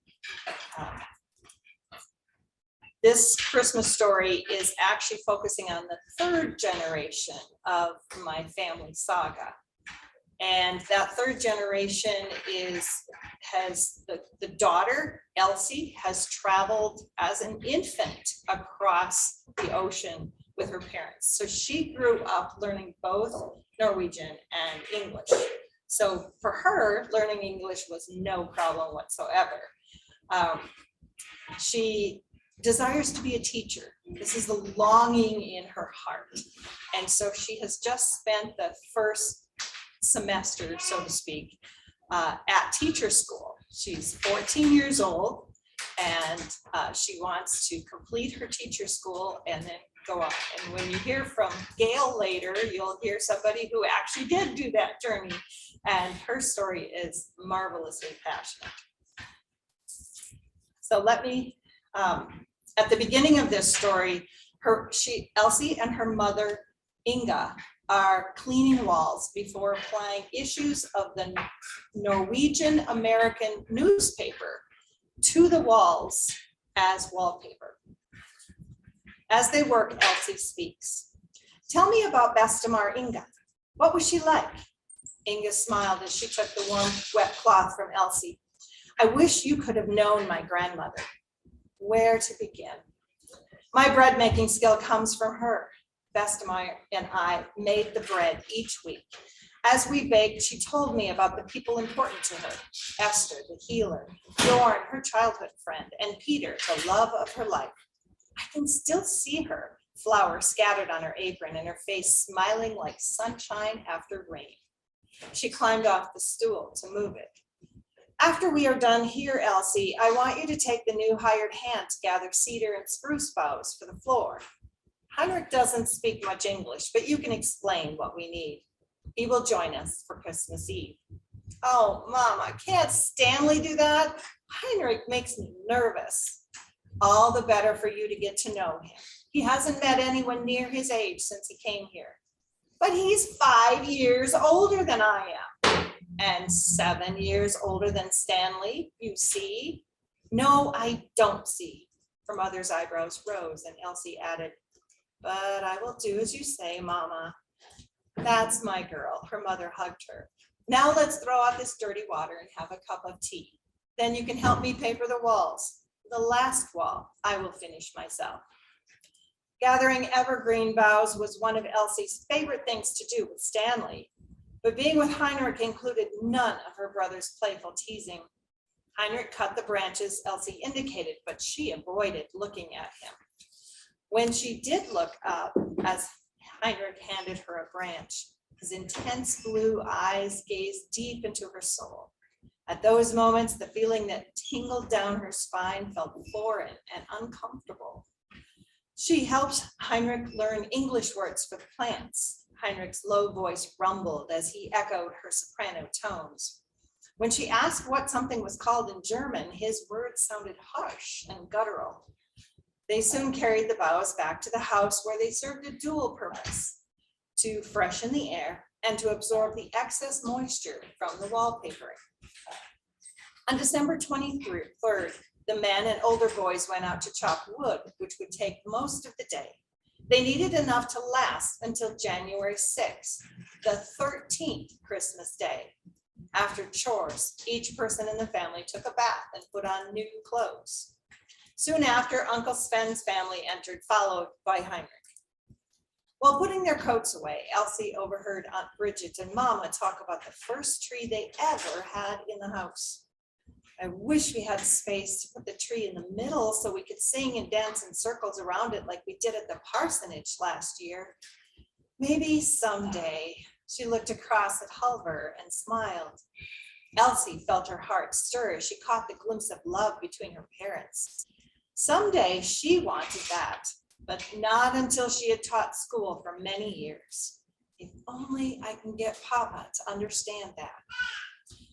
This Christmas story is actually focusing on the third generation of my family saga. And that third generation has the daughter, Elsie, has traveled as an infant across the ocean with her parents. So she grew up learning both Norwegian and English. So for her, learning English was no problem whatsoever. She desires to be a teacher. This is the longing in her heart. And so she has just spent the first semester, so to speak, at teacher school. She's 14 years old, and she wants to complete her teacher school and then go up. And when you hear from Gail later, you'll hear somebody who actually did do that journey, and her story is marvelously passionate. So let me, at the beginning of this story, Elsie and her mother, Inga, are cleaning walls before applying issues of the Norwegian American newspaper to the walls as wallpaper. As they work, Elsie speaks. "Tell me about Bestamar Inga. What was she like?" Inga smiled as she took the warm, wet cloth from Elsie. "I wish you could have known my grandmother." Where to begin? My bread making skill comes from her. Bestamar and I made the bread each week. As we baked, she told me about the people important to her: Esther, the healer; Dorn, her childhood friend; and Peter, the love of her life. I can still see her, flour scattered on her apron and her face smiling like sunshine after rain. She climbed off the stool to move it. "After we are done here, Elsie, I want you to take the new hired hand to gather cedar and spruce boughs for the floor. Heinrich doesn't speak much English, but you can explain what we need. He will join us for Christmas Eve." "Oh, Mama, can't Stanley do that? Heinrich makes me nervous." "All the better for you to get to know him. He hasn't met anyone near his age since he came here." "But he's 5 years older than I am." "And 7 years older than Stanley, you see." "No, I don't see." Her mother's eyebrows rose, and Elsie added, "But I will do as you say, Mama." "That's my girl." Her mother hugged her. "Now let's throw out this dirty water and have a cup of tea. Then you can help me paper the walls. The last wall I will finish myself." Gathering evergreen boughs was one of Elsie's favorite things to do with Stanley, but being with Heinrich included none of her brother's playful teasing. Heinrich cut the branches Elsie indicated, but she avoided looking at him. When she did look up, as Heinrich handed her a branch, his intense blue eyes gazed deep into her soul. At those moments, the feeling that tingled down her spine felt foreign and uncomfortable. She helped Heinrich learn English words for the plants. Heinrich's low voice rumbled as he echoed her soprano tones. When she asked what something was called in German, his words sounded harsh and guttural. They soon carried the boughs back to the house, where they served a dual purpose: to freshen the air and to absorb the excess moisture from the wallpapering. On December 23rd, the men and older boys went out to chop wood, which would take most of the day. They needed enough to last until January 6th, the 13th Christmas Day. After chores, each person in the family took a bath and put on new clothes. Soon after, Uncle Sven's family entered, followed by Heinrich. While putting their coats away, Elsie overheard Aunt Bridget and Mama talk about the first tree they ever had in the house. I wish we had space to put the tree in the middle so we could sing and dance in circles around it like we did at the parsonage last year. Maybe someday. She looked across at Hulver and smiled. Elsie felt her heart stir as she caught the glimpse of love between her parents. Someday she wanted that, but not until she had taught school for many years. If only I can get Papa to understand that.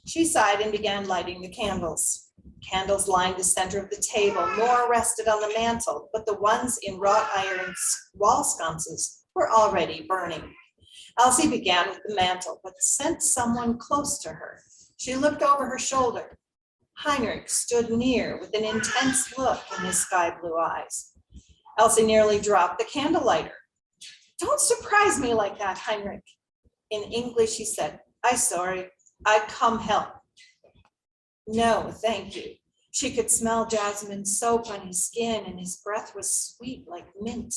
She sighed and began lighting the candles. Candles lined the center of the table. More rested on the mantle, but the ones in wrought iron wall sconces were already burning. Elsie began with the mantle, but sensed someone close to her. She looked over her shoulder. Heinrich stood near with an intense look in his sky blue eyes. Elsie nearly dropped the candle lighter. "Don't surprise me like that, Heinrich." In English, he said, "I'm sorry. I come help." "No, thank you." She could smell jasmine soap on his skin, and his breath was sweet like mint.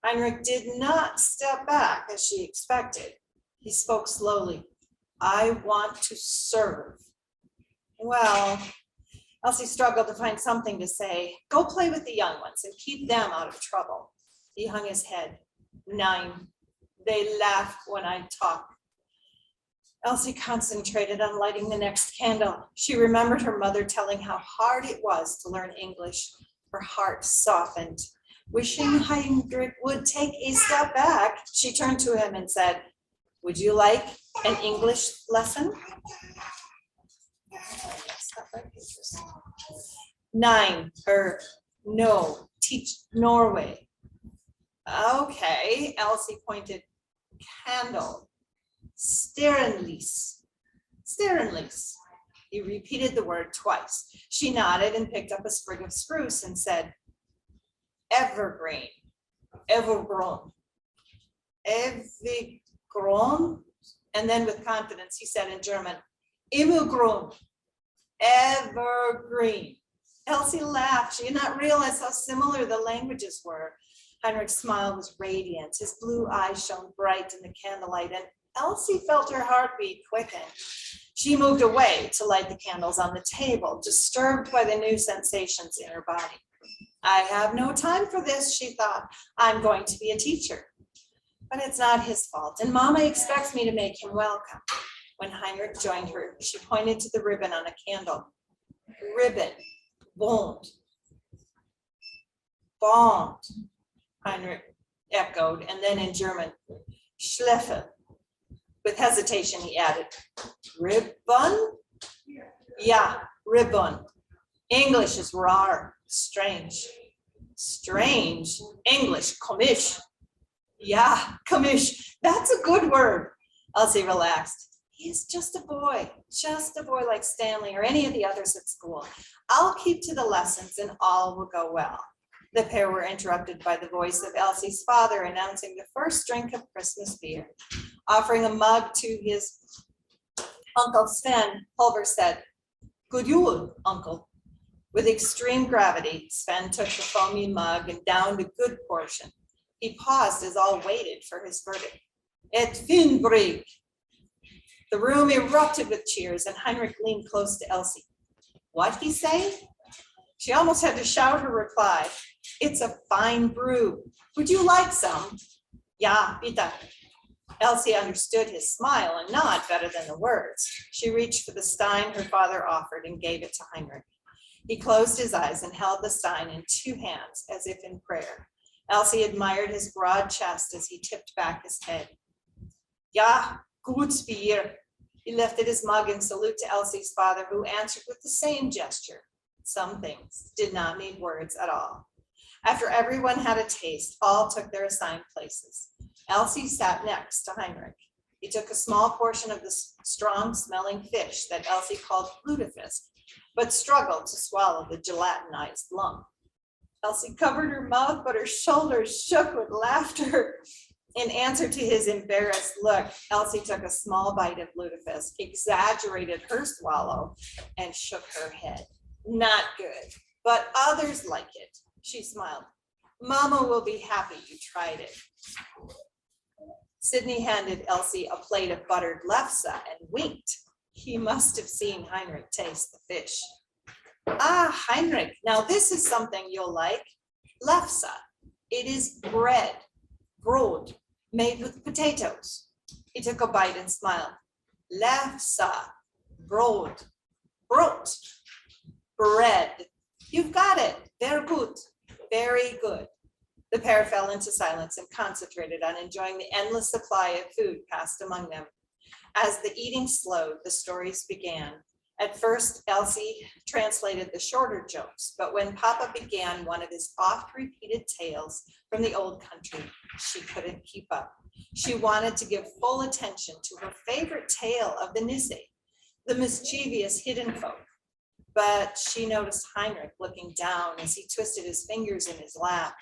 Heinrich did not step back as she expected. He spoke slowly. "I want to serve." "Well," Elsie struggled to find something to say. "Go play with the young ones and keep them out of trouble." He hung his head. "Nein, they laugh when I talk." Elsie concentrated on lighting the next candle. She remembered her mother telling how hard it was to learn English. Her heart softened. Wishing Heinrich would take a step back, she turned to him and said, "Would you like an English lesson?" "Nine, no, teach Norway." "Okay," Elsie pointed. "Candle. Sterenlys." "Sterenlys." He repeated the word twice. She nodded and picked up a sprig of spruce and said, "Evergreen. Evergrown." "Evergrown?" And then with confidence, he said in German, "Immergrown. Evergreen." Elsie laughed. She did not realize how similar the languages were. Heinrich's smile was radiant. His blue eyes shone bright in the candlelight, and Elsie felt her heartbeat quicken. She moved away to light the candles on the table, disturbed by the new sensations in her body. "I have no time for this," she thought. "I'm going to be a teacher." But it's not his fault, and Mama expects me to make him welcome. When Heinrich joined her, she pointed to the ribbon on a candle. "Ribbon, bond." "Bond," Heinrich echoed, and then in German, "Schläfe." With hesitation, he added, "Ribbon?" "Yeah, ribbon." English is rar, strange. Strange. English, komisch. "Yeah, komisch. That's a good word." Elsie relaxed. "He is just a boy like Stanley or any of the others at school. I'll keep to the lessons and all will go well." The pair were interrupted by the voice of Elsie's father announcing the first drink of Christmas beer. Offering a mug to his Uncle Sven, Pulver said, "Good Yule, Uncle." With extreme gravity, Sven took the foamy mug and downed a good portion. He paused as all waited for his verdict. Et Finnbrig. The room erupted with cheers and Heinrich leaned close to Elsie. What he say? She almost had to shout her reply. It's a fine brew. Would you like some? Ja, bitte. Elsie understood his smile and nod better than the words. She reached for the stein her father offered and gave it to Heinrich. He closed his eyes and held the stein in two hands as if in prayer. Elsie admired his broad chest as he tipped back his head. Ja, gut Bier. He lifted his mug in salute to Elsie's father, who answered with the same gesture. Some things did not need words at all. After everyone had a taste, all took their assigned places. Elsie sat next to Heinrich. He took a small portion of the strong-smelling fish that Elsie called lutefisk, but struggled to swallow the gelatinized lump. Elsie covered her mouth, but her shoulders shook with laughter. In answer to his embarrassed look, Elsie took a small bite of lutefisk, exaggerated her swallow, and shook her head. Not good, but others like it. She smiled. Mama will be happy you tried it. Sydney handed Elsie a plate of buttered lefse and winked. He must have seen Heinrich taste the fish. Ah, Heinrich, now this is something you'll like. Lefse. It is bread, brot, made with potatoes. He took a bite and smiled. Lefse, brot, brot, bread. You've got it. Very good. Very good. The pair fell into silence and concentrated on enjoying the endless supply of food passed among them. As the eating slowed, the stories began. At first, Elsie translated the shorter jokes, but when Papa began one of his oft-repeated tales from the old country, she couldn't keep up. She wanted to give full attention to her favorite tale of the Nisse, the mischievous hidden folk. But she noticed Heinrich looking down as he twisted his fingers in his lap.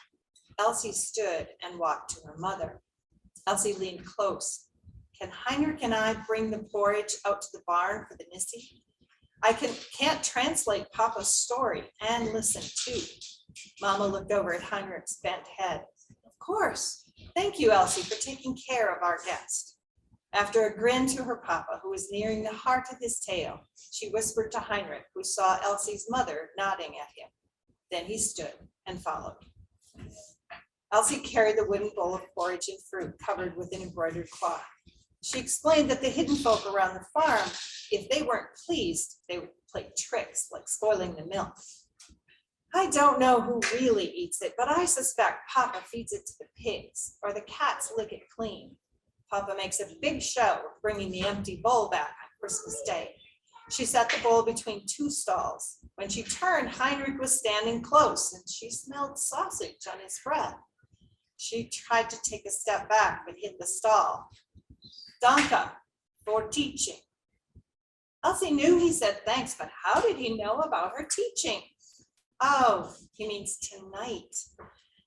Elsie stood and walked to her mother. Elsie leaned close. Can Heinrich and I bring the porridge out to the barn for the Nisse? I can't translate Papa's story and listen too. Mama looked over at Heinrich's bent head. Of course. Thank you, Elsie, for taking care of our guest. After a grin to her papa, who was nearing the heart of his tale, she whispered to Heinrich, who saw Elsie's mother nodding at him. Then he stood and followed. Elsie carried the wooden bowl of porridge and fruit covered with an embroidered cloth. She explained that the hidden folk around the farm, if they weren't pleased, they would play tricks like spoiling the milk. I don't know who really eats it, but I suspect Papa feeds it to the pigs or the cats lick it clean. Papa makes a big show of bringing the empty bowl back on Christmas Day. She set the bowl between two stalls. When she turned, Heinrich was standing close and she smelled sausage on his breath. She tried to take a step back, but hit the stall. Danke for teaching. Elsie knew he said thanks, but how did he know about her teaching? Oh, he means tonight.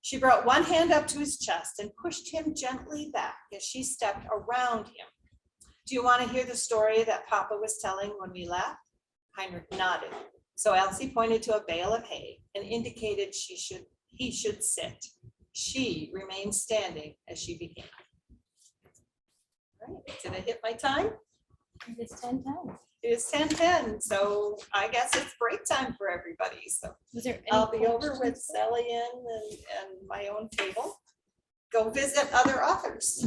She brought one hand up to his chest and pushed him gently back as she stepped around him. Do you want to hear the story that Papa was telling when we left? Heinrich nodded. So Elsie pointed to a bale of hay and indicated he should sit. She remained standing as she began. All right, did I hit my time? It's 10:10. It is 10:10, so I guess it's break time for everybody. So Was there any I'll be over with questions? Sallianne and my own table. Go visit other authors.